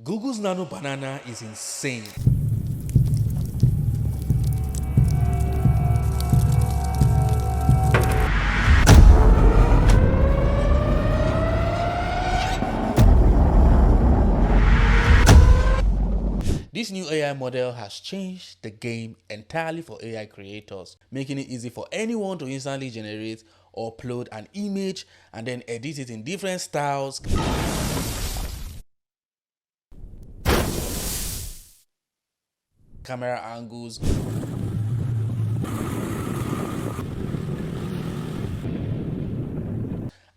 Google's Nano Banana is insane. This new AI model has changed the game entirely for AI creators, making it easy for anyone to instantly generate or upload an image and then edit it in different styles, camera angles,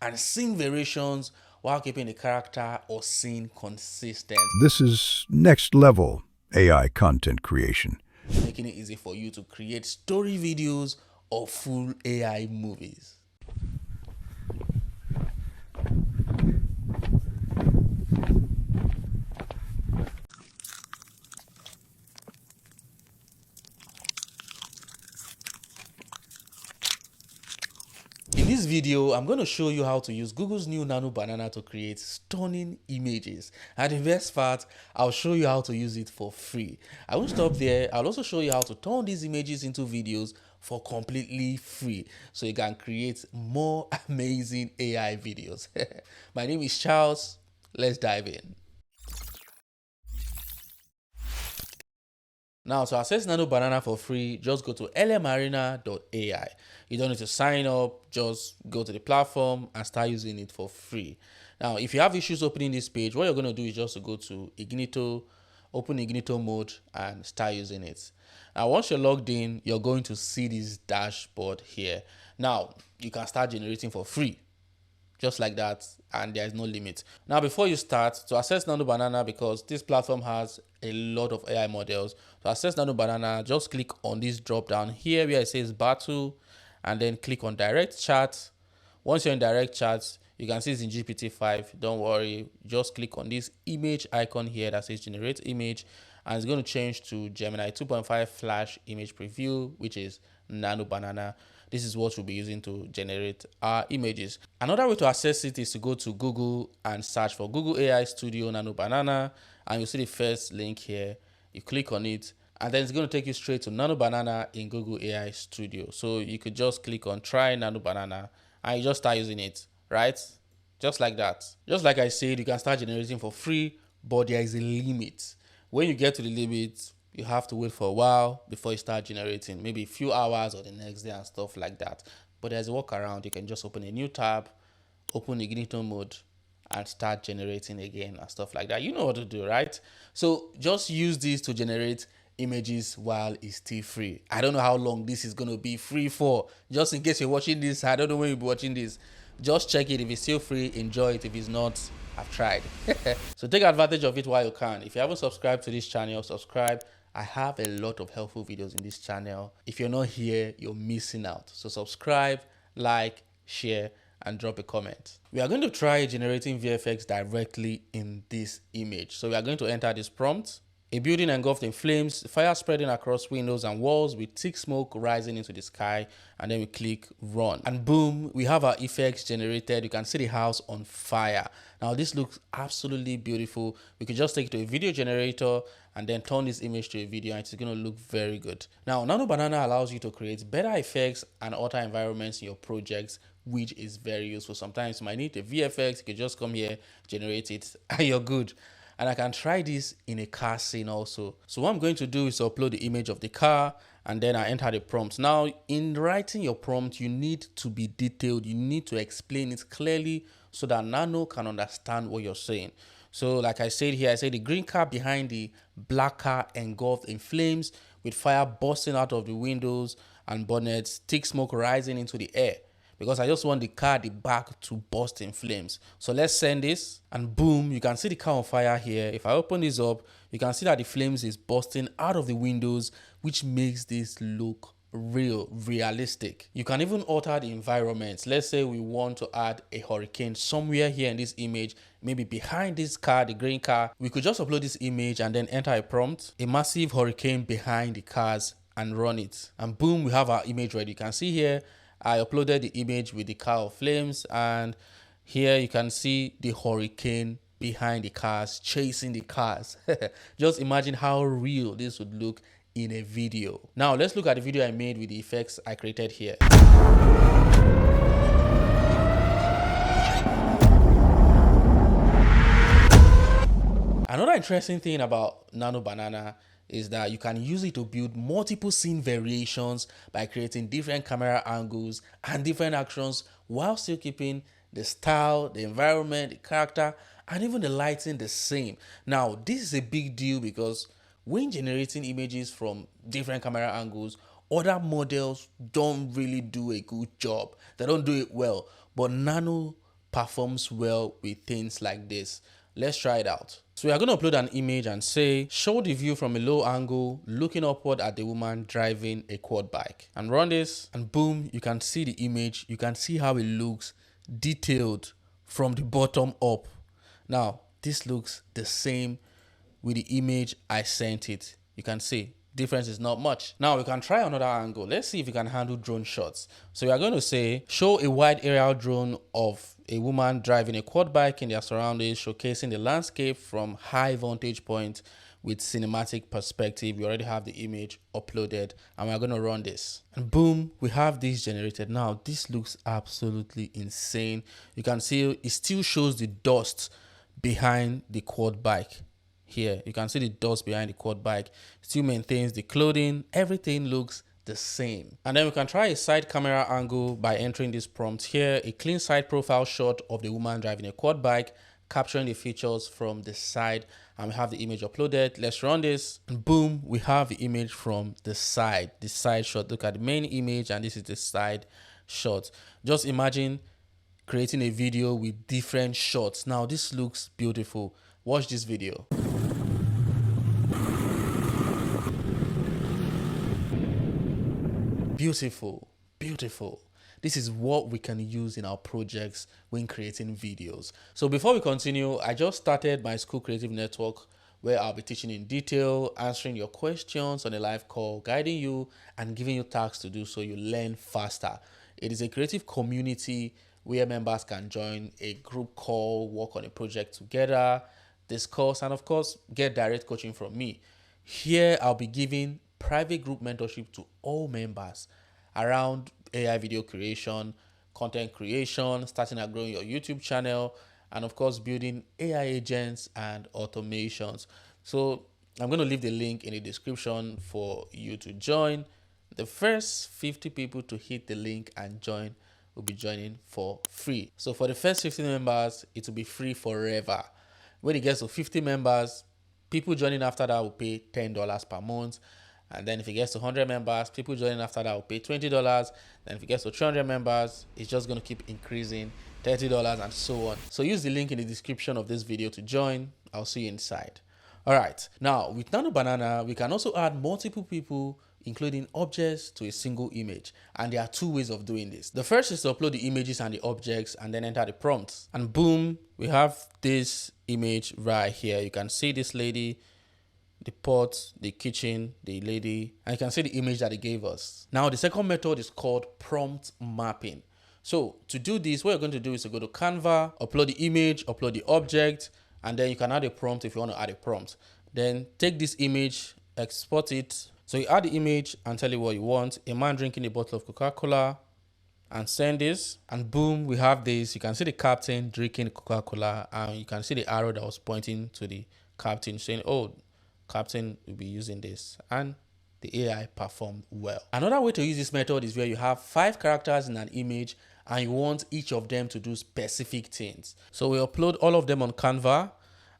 and scene variations while keeping the character or scene consistent, This is next level AI content creation. making it easy for you to create story videos or full AI movies. In this video, I'm going to show you how to use Google's new Nano Banana to create stunning images. And the best part, I'll show you how to use it for free. I won't stop there. I'll also show you how to turn these images into videos for completely free, so you can create more amazing AI videos. My name is Charles. Let's dive in. Now, to access Nano Banana for free, just go to lmarina.ai. You don't need to sign up, just go to the platform and start using it for free. Now, if you have issues opening this page, what you're going to do is just to go to Ignito, open Ignito mode and start using it. Now, once you're logged in, you're going to see this dashboard here. Now, you can start generating for free, just like that, and there is no limit. Now, before you start, to access Nano Banana, because this platform has a lot of AI models, to access Nano Banana, just click on this drop down here where it says battle, and then click on direct chat. Once you're in direct chat, you can see it's in GPT-5. Don't worry, just click on this image icon here that says generate image, and it's going to change to Gemini 2.5 flash image preview, which is Nano Banana. This is what we'll be using to generate our images. Another way to access it is to go to Google and search for Google AI Studio Nano Banana, and you'll see the first link here. You click on it, and then it's going to take you straight to Nano Banana in Google AI Studio. So you could just click on try Nano Banana, and you just start using it, right? Just like that. Just like I said, you can start generating for free, but there is a limit. When you get to the limit, you have to wait for a while before you start generating, maybe a few hours or the next day and stuff like that. But there's a workaround. You can just open a new tab, open Ignito mode, and start generating again and stuff like that. You know what to do, right? So just use this to generate images while it's still free. I don't know how long this is going to be free for. Just in case you're watching this, I don't know when you'll be watching this. Just check it. If it's still free, enjoy it. If it's not, I've tried. So take advantage of it while you can. If you haven't subscribed to this channel, subscribe. I have a lot of helpful videos in this channel. If you're not here, you're missing out. So subscribe, like, share, and drop a comment. We are going to try generating VFX directly in this image. So we are going to enter this prompt. A building engulfed in flames, fire spreading across windows and walls with thick smoke rising into the sky, and then we click run. And boom, we have our effects generated. You can see the house on fire. Now this looks absolutely beautiful. We could just take it to a video generator and then turn this image to a video, and it's going to look very good. Now, Nano Banana allows you to create better effects and alter environments in your projects, which is very useful. Sometimes you might need a VFX, you can just come here, generate it, and you're good. And I can try this in a car scene also. So what I'm going to do is upload the image of the car, and then I enter the prompt. Now, in writing your prompt, you need to be detailed. You need to explain it clearly so that Nano can understand what you're saying. So like I said here, I say the green car behind the black car engulfed in flames with fire bursting out of the windows and bonnets, thick smoke rising into the air. Because I just want the car at the back to burst in flames. So let's send this, and boom, you can see the car on fire here. If I open this up, you can see that the flames is bursting out of the windows, which makes this look realistic. You can even alter the environment. Let's say we want to add a hurricane somewhere here in this image, maybe behind this car, the green car. We could just upload this image and then enter a prompt, a massive hurricane behind the cars, and run it. And boom, we have our image ready. You can see here, I uploaded the image with the car of flames, and here you can see the hurricane behind the cars, chasing the cars. Just imagine how real this would look in a video. Now let's look at the video I made with the effects I created here. Another interesting thing about Nano Banana is that you can use it to build multiple scene variations by creating different camera angles and different actions while still keeping the style, the environment, the character, and even the lighting the same. Now, this is a big deal because when generating images from different camera angles, other models don't really do a good job. They don't do it well, but Nano performs well with things like this. Let's try it out. So we are going to upload an image and say, show the view from a low angle, looking upward at the woman driving a quad bike. And run this, and boom, you can see the image. You can see how it looks detailed from the bottom up. Now, this looks the same with the image I sent it. You can see difference is not much. Now we can try another angle. Let's see if we can handle drone shots. So we are going to say, show a wide aerial drone of a woman driving a quad bike in their surroundings, showcasing the landscape from high vantage point with cinematic perspective. We already have the image uploaded and we're going to run this. And boom, we have this generated. Now this looks absolutely insane. You can see it still shows the dust behind the quad bike. Here you can see the dust behind the quad bike, still maintains the clothing, everything looks the same. And then we can try a side camera angle by entering this prompt here, a clean side profile shot of the woman driving a quad bike, capturing the features from the side, and we have the image uploaded. Let's run this, and boom, we have the image from the side shot. Look at the main image, and this is the side shot. Just imagine creating a video with different shots. Now this looks beautiful. Watch this video. Beautiful, beautiful. This is what we can use in our projects when creating videos. So before we continue, I just started my school creative network where I'll be teaching in detail, answering your questions on a live call, guiding you and giving you tasks to do so you learn faster. It is a creative community where members can join a group call, work on a project together, discuss, and of course, get direct coaching from me. Here, I'll be giving private group mentorship to all members around AI video creation, content creation, starting and growing your YouTube channel, and of course, building AI agents and automations. So I'm going to leave the link in the description for you to join. The first 50 people to hit the link and join will be joining for free. So for the first 50 members, it will be free forever. When it gets to 50 members, people joining after that will pay $10 per month. And then if it gets to 100 members, people joining after that will pay $20. Then if it gets to 300 members, it's just going to keep increasing, $30 and so on. So use the link in the description of this video to join. I'll see you inside. All right. Now with Nano Banana, we can also add multiple people, including objects, to a single image. And there are two ways of doing this. The first is to upload the images and the objects and then enter the prompts. And boom, we have this image right here. You can see this lady, the pot, the kitchen, the lady, and you can see the image that they gave us. Now, the second method is called prompt mapping. So to do this, what you're going to do is to go to Canva, upload the image, upload the object, and then you can add a prompt if you want to add a prompt. Then take this image, export it. So you add the image and tell it what you want. A man drinking a bottle of Coca-Cola, and send this, and boom, we have this. You can see the captain drinking Coca-Cola, and you can see the arrow that was pointing to the captain saying, oh, captain will be using this, and the AI performed well. Another way to use this method is where you have 5 characters in an image and you want each of them to do specific things. So we upload all of them on Canva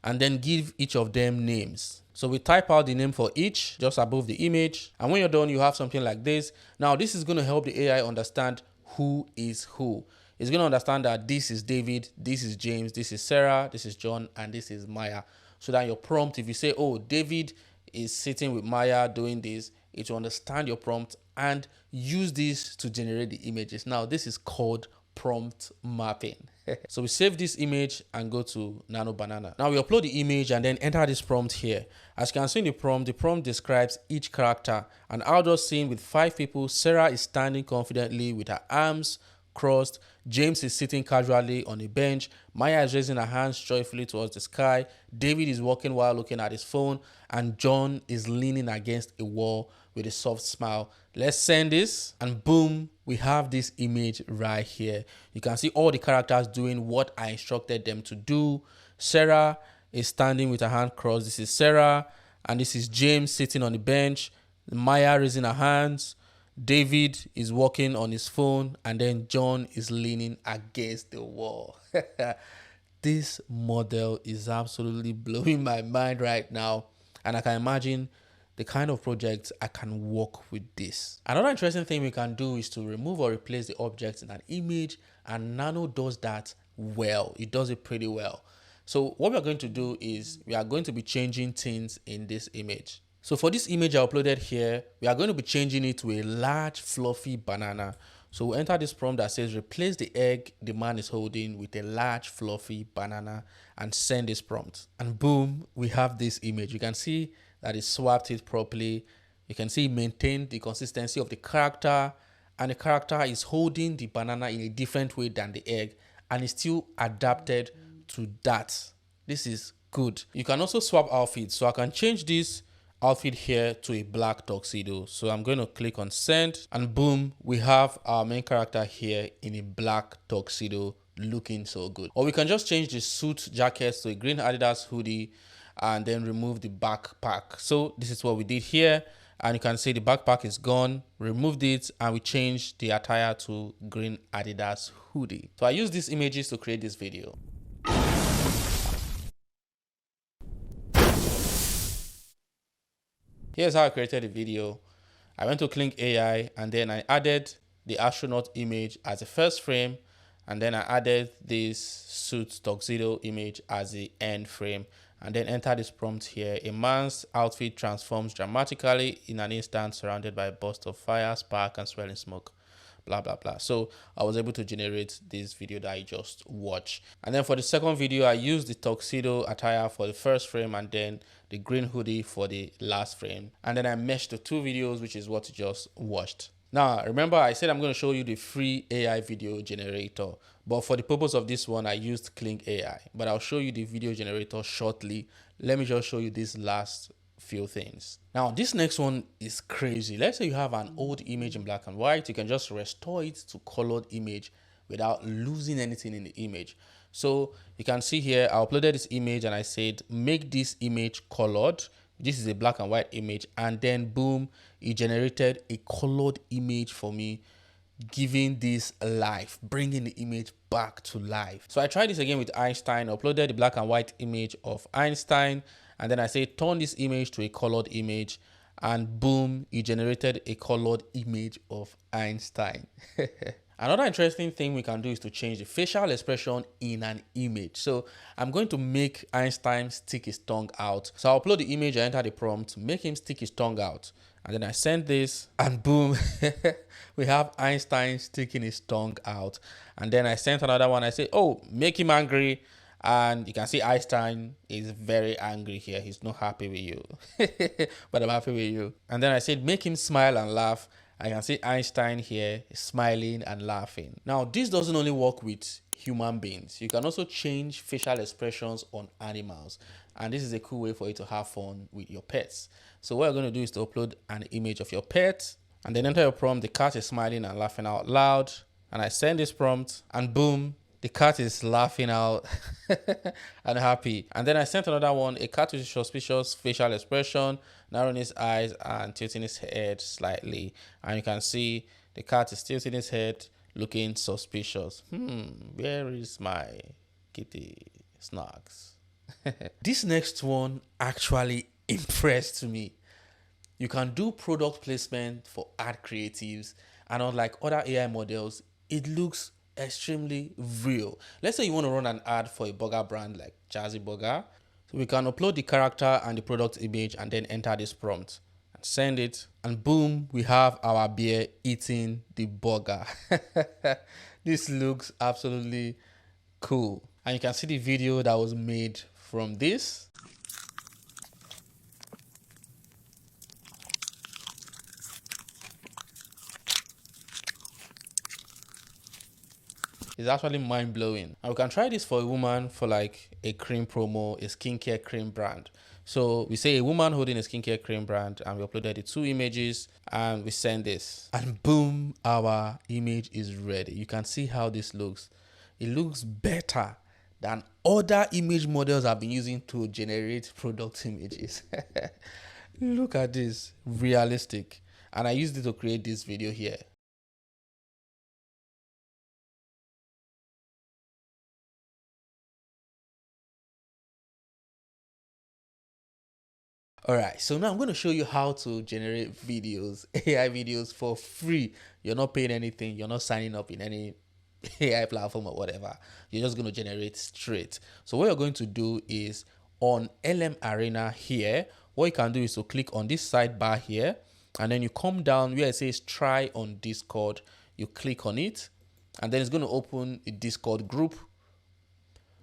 and then give each of them names. So we type out the name for each just above the image, and when you're done, you have something like this. Now this is going to help the AI understand who is who. It's going to understand that this is David, this is James, this is Sarah, this is John, and this is Maya. So that your prompt, if you say, oh, David is sitting with Maya doing this, it will understand your prompt and use this to generate the images. Now, this is called prompt mapping. So we save this image and go to Nano Banana. Now we upload the image and then enter this prompt here. As you can see in the prompt describes each character. An outdoor scene with 5 people. Sarah is standing confidently with her arms crossed. James is sitting casually on a bench. Maya is raising her hands joyfully towards the sky. David is walking while looking at his phone. And John is leaning against a wall with a soft smile. Let's send this. And boom, we have this image right here. You can see all the characters doing what I instructed them to do. Sarah is standing with her hand crossed. This is Sarah. And this is James sitting on the bench. Maya raising her hands. David is walking on his phone, and then John is leaning against the wall. This model is absolutely blowing my mind right now, and I can imagine the kind of projects I can work with this. Another interesting thing we can do is to remove or replace the objects in an image, and Nano does that well. It does it pretty well. So what we're going to do is we are going to be changing things in this image. So for this image I uploaded here, we are going to be changing it to a large fluffy banana. So we'll enter this prompt that says replace the egg the man is holding with a large fluffy banana and send this prompt. And boom, we have this image. You can see that it swapped it properly. You can see it maintained the consistency of the character, and the character is holding the banana in a different way than the egg, and it's still adapted to that. This is good. You can also swap outfits. So I can change this outfit here to a black tuxedo. So I'm going to click on send, and boom, we have our main character here in a black tuxedo looking so good. Or we can just change the suit jacket to a green Adidas hoodie and then remove the backpack. So this is what we did here, and you can see the backpack is gone. Removed it, and we changed the attire to green Adidas hoodie. So I used these images to create this video. Here's how I created the video. I went to Kling AI, and then I added the astronaut image as the first frame, and then I added this suit tuxedo image as the end frame, and then enter this prompt here. A man's outfit transforms dramatically in an instant, surrounded by a burst of fire, spark, and swirling smoke. Blah blah blah. So I was able to generate this video that I just watched. And then for the second video, I used the tuxedo attire for the first frame and then the green hoodie for the last frame. And then I meshed the two videos, which is what you just watched. Now, remember I said I'm going to show you the free AI video generator, but for the purpose of this one, I used Kling AI, but I'll show you the video generator shortly. Let me just show you this last few things. Now, this next one is crazy. Let's say you have an old image in black and white. You can just restore it to colored image without losing anything in the image. So you can see here, I uploaded this image and I said, make this image colored. This is a black and white image, and then boom, it generated a colored image for me, giving this life, bringing the image back to life. So I tried this again with Einstein, uploaded the black and white image of Einstein, and then I say turn this image to a colored image, and boom, it generated a colored image of Einstein. Another interesting thing we can do is to change the facial expression in an image. So I'm going to make Einstein stick his tongue out. So I'll upload the image, I enter the prompt, make him stick his tongue out. And then I send this, and boom, we have Einstein sticking his tongue out. And then I sent another one. I say, oh, make him angry. And you can see Einstein is very angry here. He's not happy with you, but I'm happy with you. And then I said, make him smile and laugh. I can see Einstein here smiling and laughing. Now, this doesn't only work with human beings. You can also change facial expressions on animals. And this is a cool way for you to have fun with your pets. So what you're going to do is to upload an image of your pet, and then enter your prompt. The cat is smiling and laughing out loud. And I send this prompt, and boom, the cat is laughing out and happy. And then I sent another one, a cat with suspicious facial expression, narrowing his eyes and tilting his head slightly. And you can see the cat is tilting his head, looking suspicious. Where is my kitty snacks? This next one actually impressed me. You can do product placement for ad creatives, and unlike other AI models, it looks extremely real. Let's say you want to run an ad for a burger brand like Jazzy Burger. So we can upload the character and the product image and then enter this prompt and send it, and boom, we have our bear eating the burger. This looks absolutely cool. And you can see the video that was made from this. It's actually mind-blowing. And we can try this for a woman for like a cream promo, a skincare cream brand. So we say a woman holding a skincare cream brand, and we uploaded the 2 images and we send this, and boom, our image is ready. You can see how this looks. It looks better than other image models I've been using to generate product images. Look at this, realistic. And I used it to create this video here. All right, so now I'm going to show you how to generate videos, AI videos for free. You're not paying anything, you're not signing up in any AI platform or whatever. You're just going to generate straight. So what you're going to do is on LM Arena here, what you can do is to click on this sidebar here, and then you come down where it says try on Discord. You click on it, and then it's going to open a Discord group.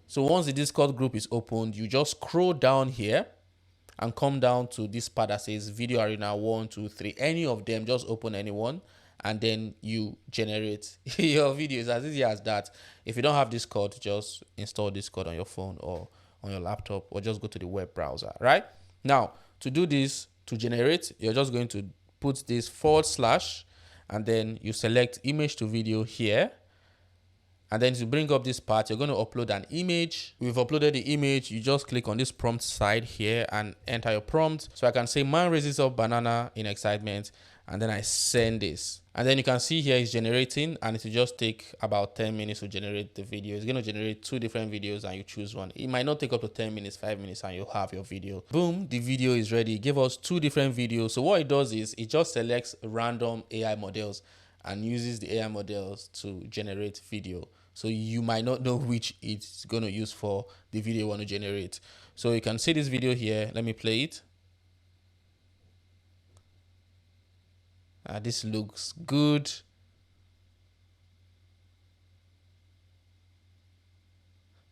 So once the Discord group is opened, you just scroll down here and come down to this part that says video arena 1, 2, 3. Any of them, just open any one, and then you generate your videos. As easy as that. If you don't have Discord, just install Discord on your phone or on your laptop, or just go to the web browser. Right now, to do this, to generate, you're just going to put this /, and then you select image to video here. And then to bring up this part, you're going to upload an image. We've uploaded the image. You just click on this prompt side here and enter your prompt. So I can say man raises up banana in excitement, and then I send this. And then you can see here it's generating, and it will just take about 10 minutes to generate the video. It's going to generate 2 different videos, and you choose one. It might not take up to 10 minutes, 5 minutes, and you'll have your video. Boom, the video is ready. It gave us 2 different videos. So what it does is it just selects random AI models and uses the AI models to generate video. So you might not know which it's going to use for the video you want to generate. So you can see this video here. Let me play it. This looks good.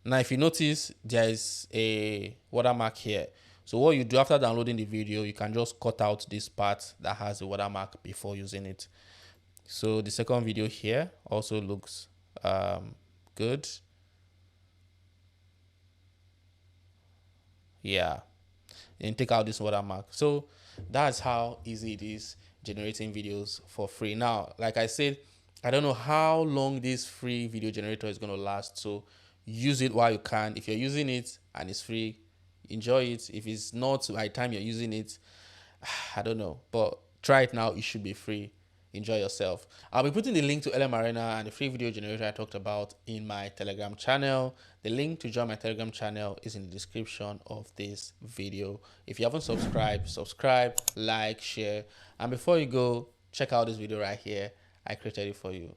Now, if you notice, there is a watermark here. So what you do after downloading the video, you can just cut out this part that has the watermark before using it. So the second video here also looks good. Yeah, and take out this watermark. So that's how easy it is generating videos for free. Now, like I said, I don't know how long this free video generator is going to last, so use it while you can. If you're using it and it's free, enjoy it. If it's not, by the time you're using it, I don't know, but try it now. It should be free. Enjoy yourself. I'll be putting the link to LM Arena and the free video generator I talked about in my Telegram channel. The link to join my Telegram channel is in the description of this video. If you haven't subscribed, subscribe, like, share, and before you go, check out this video right here. I created it for you.